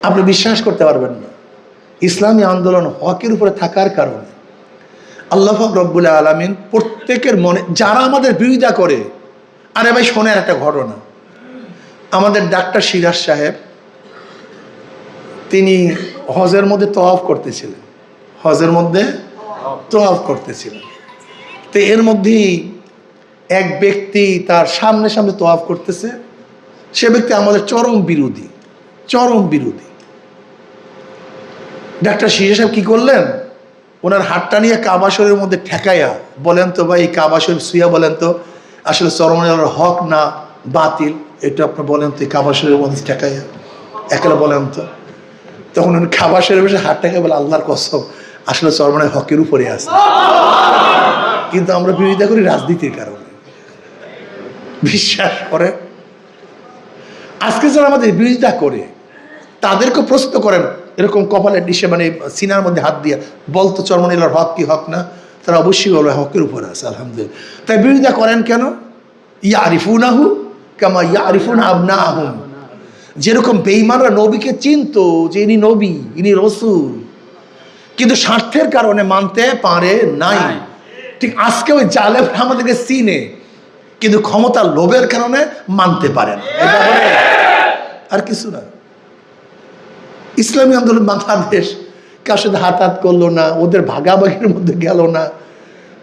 আপনি বিশ্বাস করতে পারবেন না, ইসলামী আন্দোলন হকের উপরে থাকার কারণে আল্লাহ পাক রব্বুল আলামিন প্রত্যেকের মনে, যারা আমাদের বিরোধিতা করে, আরে ভাই শোনেন একটা ঘটনা। আমাদের ডাক্তার সিরাজ সাহেব, তিনি হজের মধ্যে তওয়াফ করতেছিলেন, হজের মধ্যে তওয়াফ করতেছিলেন। তো এর মধ্যেই এক ব্যক্তি তার সামনে সামনে তওয়াফ করতেছে, সে ব্যক্তি আমাদের চরম বিরোধী, চরম বিরোধী। ডাক্তার সিরাজ সাহেব কি করলেন, ওনার হাতটা নিয়ে কাবা শরীফের মধ্যে ঠেকাইয়া বলেন তো ভাই, কাবা শরীফ শুইয়া বলেন তো আসলে চরমনাইয়ের হক না বাতিল, এটা আপনি বলেন তো কাবা শরীফের মধ্যে ঠেকাইয়া একেবারে বলেন তো। তখন উনি কাবা শরীফের এসে হাত ঠেকাই বলে, আল্লাহর কসম আসলে চরমনাই হকের উপরে আছে, কিন্তু আমরা বিরোধিতা করি রাজনীতির কারণে। বিশ্বাস করে, আজকে যারা আমাদের বিরোধিতা করে তাদেরকে প্রশ্ন করেন এরকম কপালের ডিশে, মানে সিনার মধ্যে হাত দিয়ে বলতো চরমনাইয়ের হক কি হক না, তারা অবশ্যই বলবে হকের উপরে আছে আলহামদুলিল্লাহ। তাই বিরোধিতা করেন কেন? ইয়ারিফুনাহু কামা ইয়ারিফুনা আবনাহুম। যেরকম বেঈমানরা নবীকে চিনতো যে ইনি নবী, ইনি রসুল, কিন্তু স্বার্থের কারণে মানতে পারে নাই, ঠিক আজকে ওই জালেমরা আমাদেরকে চিনে কিন্তু ক্ষমতার লোভের কারণে মানতে পারে না, এটা বলে আর কিছু না। ইসলামী আন্দোলন বাংলাদেশ কার সাথে হাত করলো না, ওদের ভাগাভাগির মধ্যে গেল না,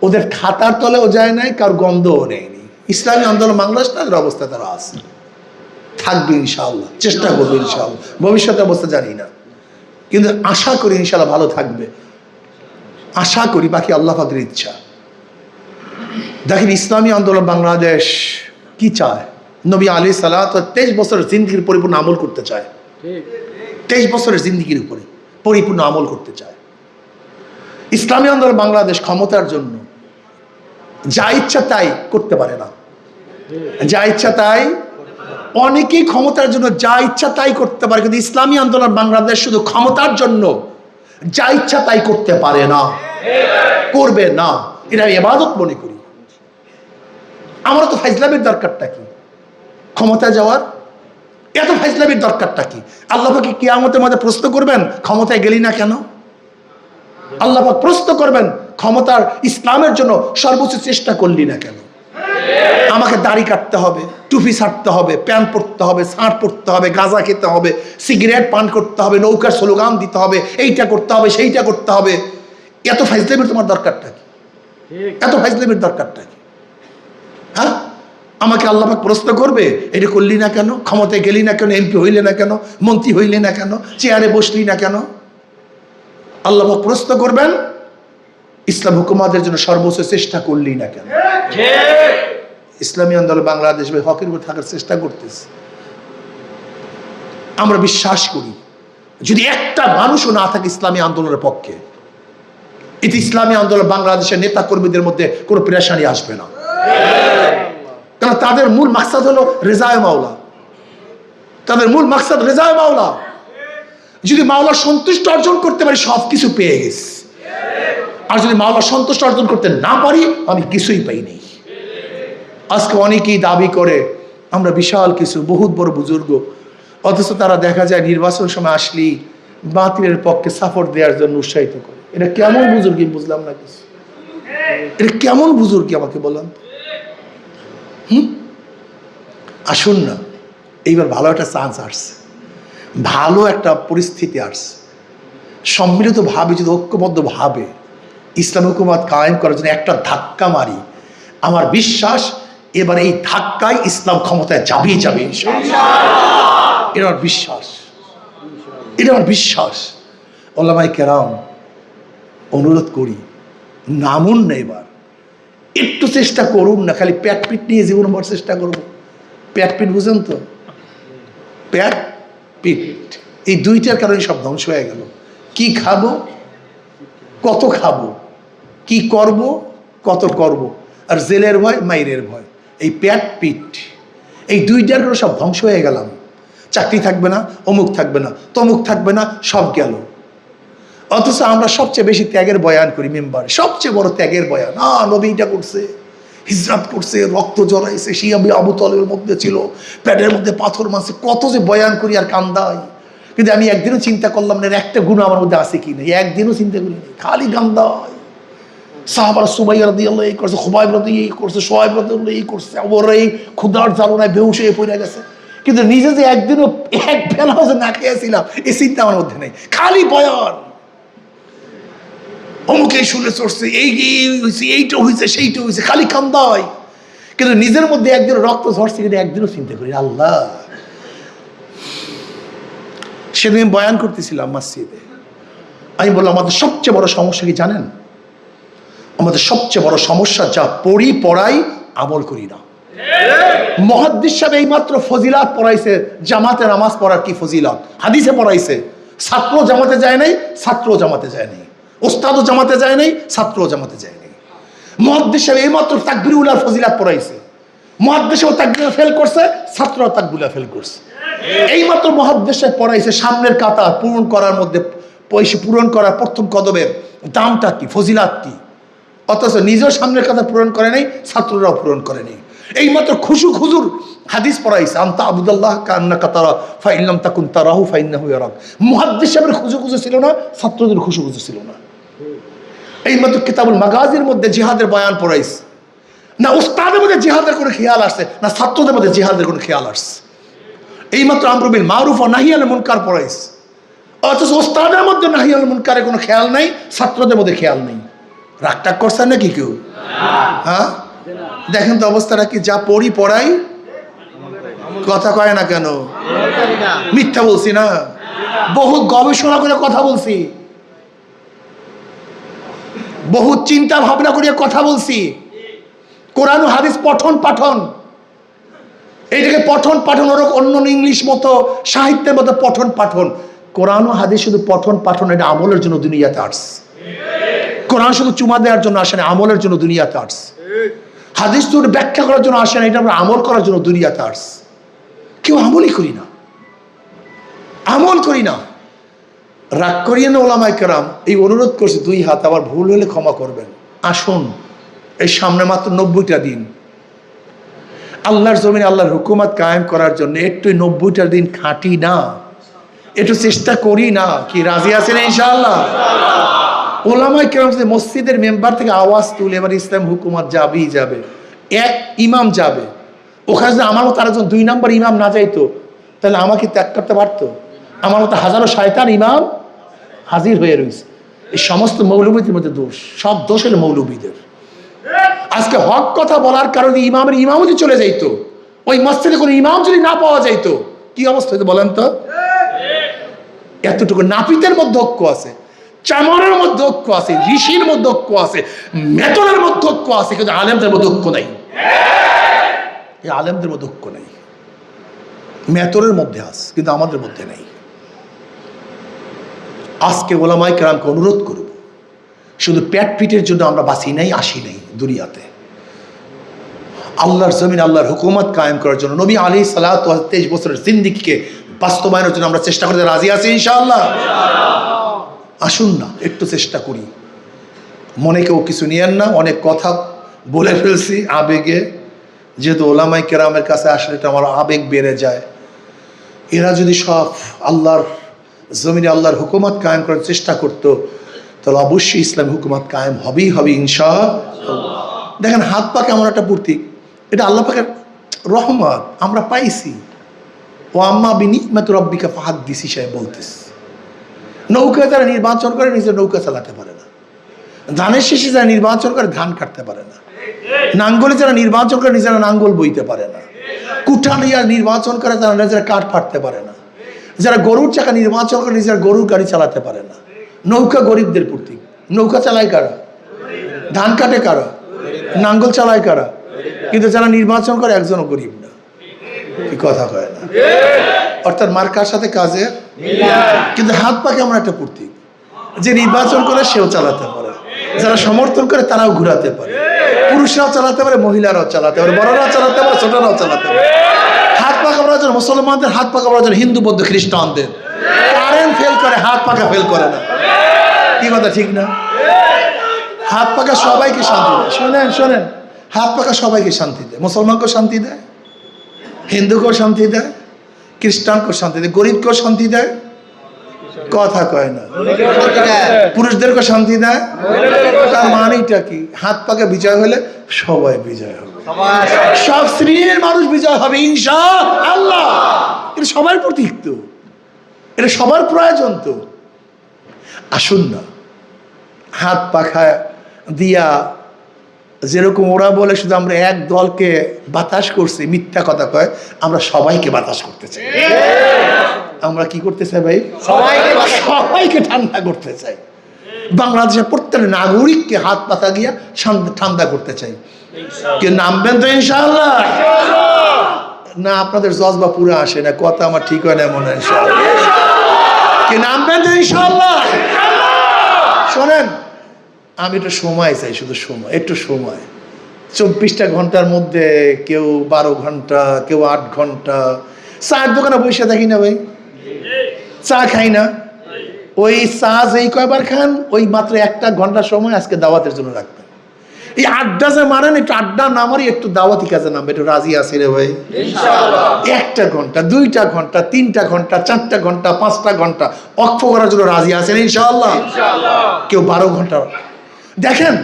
ওদের খাতার তলেও যায় নাই, কার গন্ধও নেয়নি। ইসলামী আন্দোলন বাংলাদেশ তাদের অবস্থা তারা আছে, থাকবে ইনশাআল্লাহ, চেষ্টা করবে ইনশাআল্লাহ, ভবিষ্যতের অবস্থা জানি না, কিন্তু আশা করি ইনশাআল্লাহ ভালো থাকবে, আশা করি, বাকি আল্লাহ পাকের ইচ্ছা। দেখেন ইসলামী আন্দোলন বাংলাদেশ কি চায়, নবী আলাইহিস সালাত 23 বছরের জিন্দেগির পরিপূর্ণ আমল করতে চায়, 23 বছরের জিন্দেগির উপরে পরিপূর্ণ আমল করতে চায়। ইসলামী আন্দোলন বাংলাদেশ ক্ষমতার জন্য যা ইচ্ছা তাই করতে পারে না, যা ইচ্ছা তাই, অনেকেই ক্ষমতার জন্য যা ইচ্ছা তাই করতে পারে, কিন্তু ইসলামী আন্দোলন বাংলাদেশ শুধু ক্ষমতার জন্য যা ইচ্ছা তাই করতে পারে না, করবে না। এটা আমি ইবাদত মনে করি। আমার তো ফাইজলামের দরকারটা কি ক্ষমতায় যাওয়ার, এত ফাইজলামের দরকারটা কি? আল্লাহ পাক কিয়ামতের মধ্যে প্রশ্ন করবেন ক্ষমতায় গেলি না কেন? আল্লাহ পাক প্রশ্ন করবেন ক্ষমতার ইসলামের জন্য সর্বোচ্চ চেষ্টা করলি না কেন? আমাকে দাড়ি কাটতে হবে, টুপি ছাড়তে হবে, প্যান্ট পরতে হবে, শার্ট পরতে হবে, গাঁজা খেতে হবে, সিগারেট পান করতে হবে, নৌকার স্লোগান দিতে হবে, এইটা করতে হবে, সেইটা করতে হবে, এত ফাইজলামের তোমার দরকারটা কি? এত ফাইজলামের দরকারটা কি? হ্যাঁ, আমাকে আল্লাহ পাক প্রশ্ন করবে এটা করলি না কেন, ক্ষমতায় গেলি না কেন, এমপি হইলে না কেন, মন্ত্রী হইলে না কেন, চেয়ারে বসলি না কেন? আল্লাহ পাক প্রশ্ন করবেন ইসলাম হুকুমাতের জন্য সর্বোচ্চ চেষ্টা করলি না কেন? ইসলামী আন্দোলন বাংলাদেশ হকের উপর থাকার চেষ্টা করতেছে। আমরা বিশ্বাস করি যদি একটা মানুষও না থাকে ইসলামী আন্দোলনের পক্ষে, এতে ইসলামী আন্দোলন বাংলাদেশের নেতা কর্মীদের মধ্যে কোনো পেরেশানি আসবে না, কারণ তাদের মূল মাকসাদ হলো রেজায়ে মাওলা, তাদের মূল মাকসাদ রেজায়ে মাওলা। যদি মাওলার সন্তুষ্ট অর্জন করতে পারি সবকিছু পেয়ে গেছি, আর যদি মাওলার সন্তুষ্ট অর্জন করতে না পারি আমি কিছুই পাইনি। আজকে অনেকেই দাবি করে আমরা বিশাল কিছু, বহুত বড় বুজুর্গ, অথচ তারা দেখা যায় নির্বাচন সময় আসলেই বাতিলের পক্ষে সাপোর্ট দেওয়ার জন্য উৎসাহিত করে। এটা কেমন বুজুর্গি বুঝলাম না কিছু, এটা কেমন বুজুর্গি আমাকে বলেন। আসুন না, এইবার ভালো একটা চান্স আসছে, ভালো একটা পরিস্থিতি আসছে, সম্মিলিত ভাবে যদি ঐক্যবদ্ধ ভাবে ইসলাম হুকুমত কায়েম করার জন্য একটা ধাক্কা মারি, আমার বিশ্বাস এবার এই ধাক্কায় ইসলাম ক্ষমতায় যাবেই যাবে ইনশাআল্লাহ। এটা আমার বিশ্বাস, এটা আমার বিশ্বাস। ওলামায়ে কেরাম অনুরোধ করি নামুন না, এবার একটু চেষ্টা করুন না, খালি প্যাট পিট নিয়ে জীবন ভর চেষ্টা করবো। প্যাট পিট বুঝেন তো, প্যাট পিট, এই দুইটার কারণে সব ধ্বংস হয়ে গেল। কি খাবো, কত খাবো, কি করব, কত করব, আর জেলের ভয়, মাইরের ভয়, এই প্যাট পিট, এই দুইটার কারণে সব ধ্বংস হয়ে গেলাম। চাকরি থাকবে না, অমুক থাকবে না, তমুক থাকবে না, সব গেল। অথচ আমরা সবচেয়ে বেশি ত্যাগের বয়ান করি মেম্বার, সবচেয়ে বড় ত্যাগের বয়ান, নবী এটা করছে, হিজরত করছে, রক্ত জড়াইছে, শিয়া আবু তালেবের মধ্যে ছিল, পেটের মধ্যে পাথর মারছে, কত যে বয়ান করি আর কান্দাই। কিন্তু আমি একদিনও চিন্তা করলাম না একটা গুণ আমার মধ্যে আছে কি না, একদিনও চিন্তা করি না, খালি গান্দা। সাহাবারা সুবাইয়া রাদিয়াল্লাহু এই করছে, খুবাইব রাদিয়াল্লাহু এই করছে, সোহাইব রাদিয়াল্লাহু এই করছে, ওর এই ক্ষুধার জ্বালানায় বেহুশ হয়ে পড়ে গেছে। কিন্তু নিজে যে একদিনও এক বেলাও যে না খেয়েছিলাম এই চিন্তা আমার মধ্যে নেই, খালি বয়ান। অমুক এই শুনে চড়ছে, এই হয়েছে, এইটা হয়েছে, সেইটা হয়েছে, খালি কান্দায়। কিন্তু নিজের মধ্যে একদিন রক্ত ঝরছে কিন্তু একদিনও চিন্তা করি আল্লাহ। সেদিন বয়ান করতেছিলাম মসজিদে, আমি বললাম আমাদের সবচেয়ে বড় সমস্যা কি জানেন? আমাদের সবচেয়ে বড় সমস্যা যা পড়াই আমল করি না। মুহাদ্দিস সাহেব এই মাত্র ফজিলাত পড়াইছে, জামাতে নামাজ পড়ার কি ফজিলাত হাদিসে পড়াইছে। ছাত্র জামাতে যায় নাই, ছাত্র জামাতে যায় নাই, ওস্তাদও জামাতে যায় নাই, ছাত্রও জামাতে যায় নাই। মুহাদ্দিস সাহেব এই মাত্র তাকবীরুল্লাহর ফজিলাত পড়াইছে। মুহাদ্দিসও তাকবীর ফেল করছে, ছাত্রও তাকবীরুল্লাহ ফেল করছে। এই মাত্র মুহাদ্দিস সাহেব পড়াইছে সামনের কাতার পূরণ করার মধ্যে পয়সা পূরণ করার প্রথম কদমের দামটা কি, ফজিলাত কি, অথচ নিজেও সামনের কাতার পূরণ করে নাই, ছাত্ররাও পূরণ করে নাই। এইমাত্র খুশুক হুজুর হাদিস পড়াইছে, আনতা আবুদাল্লাহ কান্নাকা তারা ফাইন লাম তাকুন তারাহু ফাইন্নাহু ইয়ারাক। মুহাদ্দিস সাহেবের খুশু ছিল না, ছাত্রদের খুশু ছিল না। এইমাত্র কিতাবুল মাগাজির মধ্যে জিহাদের বয়ান পড়াইছে, না উস্তাদের মধ্যে জিহাদের কোনো খেয়াল আসছে, না ছাত্রদের মধ্যে জিহাদের কোনো খেয়াল আসছে। এইমাত্র আমরু বিল মারুফ ওয়া নাহি আনিল মুনকার পড়াইছে, অথচ উস্তাদের মধ্যে নাহি আনিল মুনকারের কোনো খেয়াল নাই, ছাত্রদের মধ্যে খেয়াল নেই। রাগটাগ করছেন নাকি কেউ? হ্যাঁ, দেখেন তো অবস্থাটা কি। যা পড়াই কথা কয় না কেন? মিথ্যা বলছি না? বহু গবেষণা করে কথা বলছি, বহু চিন্তা ভাবনা করে কথা বলছি। কোরআন ও হাদিস পঠন পাঠন, এইটাকে পঠন পাঠন, ওরকম অন্য ইংলিশ মতো সাহিত্যের মতো পঠন পাঠন। কোরআন ও হাদিস শুধু পঠন পাঠন, এটা আমলের জন্য দুনিয়াতে আসছে। কোরআন শুধু চুমা দেওয়ার জন্য আসে না, আমলের জন্য দুনিয়াতে আসছে। হাদিস তো ব্যাখ্যা করার জন্য আসে না, এটা আমরা আমল করার জন্য দুনিয়াতে আসছে। কেউ আমলই করি না, আমল করি না। রাগ করিয়ে না ওলামায়ে কেরাম এই অনুরোধ করছে, 2 হাত, আবার ভুল হলে ক্ষমা করবেন। আসুন, এই সামনে মাত্র 90টা দিন আল্লাহর জমিনে আল্লাহর হুকুমত কায়েম করার জন্য একটু 90টা দিন খাটি না, একটু চেষ্টা করি না? কি রাজি আছেন ইনশাআল্লাহ? ওলামায়ে কেরাম মসজিদের মেম্বার থেকে আওয়াজ তুলে এবার ইসলাম হুকুমত যাবেই যাবে, এক ইমাম যাবে। ওখানে যদি আমার মতো আরেকজন 2 নম্বর ইমাম না যাইতো, তাহলে আমাকে ত্যাগ করতে পারতো? আমার মতো হাজারো শয়তান ইমাম হাজির হয়ে রয়েছে। এই সমস্ত মৌলবীদের মধ্যে দোষ, সব দোষ হলো মৌলবীদের। আজকে হক কথা বলার কারণে ইমামের ইমামতি চলে যাইতো, ওই মসজিদে কোনো ইমাম যদি না পাওয়া যাইতো কি অবস্থা হইতো বলেন তো? এতটুকু নাপিতের মধ্যে ঐক্য আছে, চামড়ের মধ্যে ঐক্য আছে, ঋষির মধ্যে ঐক্য আছে, মেতনের মধ্যে ঐক্য আছে, কিন্তু আলেমদের মধ্যে ঐক্য নাই। এই আলেমদের মধ্যে ঐক্য নাই, মেতনের মধ্যে আছে, কিন্তু আমাদের মধ্যে নেই। আজকে ওলামায়ে কেরামকে অনুরোধ করব, শুধু পেট পিটের জন্য আমরা বাঁচি নাই, আসি নাই দুনিয়াতে। আল্লাহর জমিন আল্লাহর হুকুমত কায়েম করার জন্য নবী আলাইহিস সালাতু ওয়াস 23 বছরের জিন্দেগিকে বাস্তবায়নের জন্য আমরা চেষ্টা করতে রাজি আছি ইনশাআল্লাহ। আসুন না একটু চেষ্টা করি। মনে কেউ কিছু নিয়েন না, অনেক কথা বলে ফেলছি আবেগে, যেহেতু ওলামায়ে কেরামের কাছে আসলে এটা আমার আবেগ বেড়ে যায়। এরা যদি সব আল্লাহর জমিনে আল্লাহর হুকুমত কায়েম করার চেষ্টা করতো, তাহলে অবশ্যই ইসলামী হুকুমত কায়েম হবেই হবে ইনশাআল্লাহ। দেখেন হাত পা কেমন একটা প্রতীক, এটা আল্লাহ পাকের রহমত আমরা পাইছি। ও আম্মা বিনিমাতি রাব্বিকা ফাহাদ্দিস সাহেব বলতেছে, নৌকা যারা নির্বাচন করে নিজের নৌকা চালাতে পারে না, ধানের শেষে যারা নির্বাচন করে ধান কাটতে পারে না, নাঙ্গলে যারা নির্বাচন করে নিজেরা নাঙ্গল বইতে পারে না, কুঠা নিয়ে নির্বাচন করে তারা নিজেরা কাঠ ফাটতে পারে না, যারা গরুর চাকা নির্বাচন করে নিজেরা গরুর গাড়ি চালাতে পারে না। নৌকা গরিবদের প্রতীক। নৌকা চালায় কারা? ধান কাটে কারা? নাঙ্গল চালায় কারা? কিন্তু যারা নির্বাচন করে একজনও গরিব না। কি কথা কয় না? অর্থাৎ মার্কার সাথে কাজে, কিন্তু হাত পা কেমন একটা প্রতীক, যে নির্বাচন করে সেও চালাতে পারে, যারা সমর্থন করে তারাও ঘুরাতে পারে, পুরুষরাও চালাতে পারে, মহিলারাও চালাতে পারে, বড়রাও চালাতে পারে, ছোটরাও চালাতে পারে। হাত পা কামড়ার জন্য মুসলমানদের, হাত পা কামড়ার জন্য হিন্দু বৌদ্ধ খ্রিস্টানদের। কারেন্ট ফেল করে, হাত পাকা ফেল করে না। কি কথা ঠিক না? হাত পাকা সবাইকে শান্তি দেয়। শোনেন শোনেন, হাত পাকা সবাইকে শান্তি দেয়। মুসলমানকেও শান্তি দেয়, হিন্দুকেও শান্তি দেয়, খ্রিস্টানকেও শান্তি দেয়, গরিবকেও শান্তি দেয়, কথা কয় না। পুরুষদেরকে শান্তি দেয়, তার মানেটা কি? হাত পাকে বিজয় হলে সবাই বিজয় হবে, সব শ্রেণীর মানুষ বিজয় হবে ইনশাআল্লাহ। এটা সবার প্রতীক তো, এটা সবার প্রয়োজন তো। আসুন না হাত পাখা দিয়া, যেরকম ওরা বলে শুধু আমরা এক দলকে বাতাস করছি, মিথ্যা কথা কয়, আমরা সবাইকে বাতাস করতে চাই। আমরা কি করতে চাই ভাই? সবাইকে ঠান্ডা করতে চাই। বাংলাদেশের প্রত্যেক নাগরিককে হাত পাতা গিয়া ঠান্ডা করতে চাই। কে নামবেন তো ইনশাআল্লাহ? না আপনাদের জজবা পুরো আসে না, কথা আমার ঠিক হয় না মনে হয়। কে নামবেন তো ইনশাআল্লাহ? শোনেন, আমি একটু সময় চাই, শুধু সময়, একটু সময়। 24টা ঘন্টার মধ্যে কেউ 12 ঘন্টা, কেউ 8 ঘন্টা। চার দোকানে বসে থাকি না ভাই, চা খাই না? ওই চা যেই কয়বার খান, ওই মাত্র 1 ঘন্টা সময় আজকে দাওয়াতের জন্য রাখবেন। এই আড্ডা যে মারেন, একটু আড্ডা না মারি, একটু দাওয়াতি কাজে নামবে, একটু রাজি আছি রে ভাই ইনশাআল্লাহ। 1 ঘন্টা, 2 ঘন্টা, 3 ঘন্টা, 4 ঘন্টা, 5 ঘন্টা অক্ষ করার জন্য রাজি আছেন ইনশাআল্লাহ? কেউ 12 ঘন্টা। দেখেন,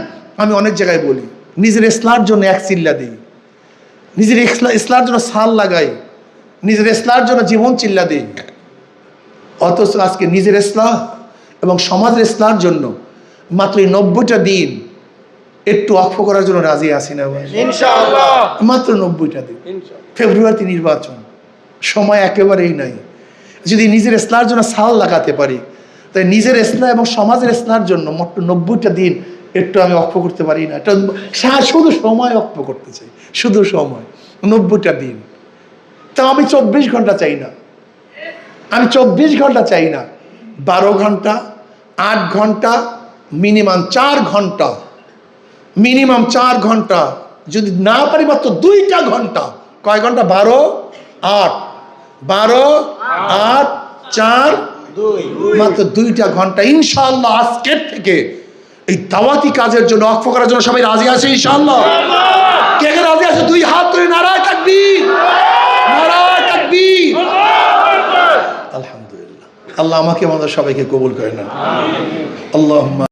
আমি অনেক জায়গায় বলি, নিজের ইসলার জন্য এক চিল্লা দিই, নিজের ইসলার জন্য সাল লাগাই, নিজের ইসলার জন্য জীবন চিল্লা দিই। অথচ আজকে নিজের ইসলাম এবং সমাজের ইসলার জন্য মাত্র 90টা দিন একটু অক্ষ করার জন্য রাজি আছি না ভাই ইনশাআল্লাহ? মাত্র 90টা দিন। ফেব্রুয়ারিতে নির্বাচন, সময় একেবারেই নাই। যদি নিজের ইসলার জন্য সাল লাগাতে পারি, তাই নিজের ইসলাম এবং সমাজের ইসলার জন্য মাত্র 90টা দিন একটু আমি অক্ষ করতে পারি না? এটা শুধু সময় অক্ষ করতে চাই, শুধু সময়, 90টা দিন। তা আমি 24 ঘন্টা চাই না, আমি 24 ঘন্টা চাই না, 12 ঘন্টা, 8 ঘন্টা, মিনিমাম 4 ঘন্টা, মিনিমাম 4 ঘন্টা। যদি না পারি মাত্র 2টা ঘন্টা। কয় ঘন্টা? 12, 8, 12, 8, 4, 2, মাত্র 2টা ঘন্টা। ইনশাআল্লাহ আজকের থেকে এই দাওয়াতি কাজের জন্য, অক্ষ করার জন্য সবাই রাজি আছে ইনশাআল্লাহ? কে কে রাজি আছে? 2 হাত তুলে নারায়ে তাকবীর, নারায়ে তাকবীর। আলহামদুলিল্লাহ। আল্লাহ আমাকে আমাদের সবাইকে কবুল করে নেন। আল্লাহুম্মা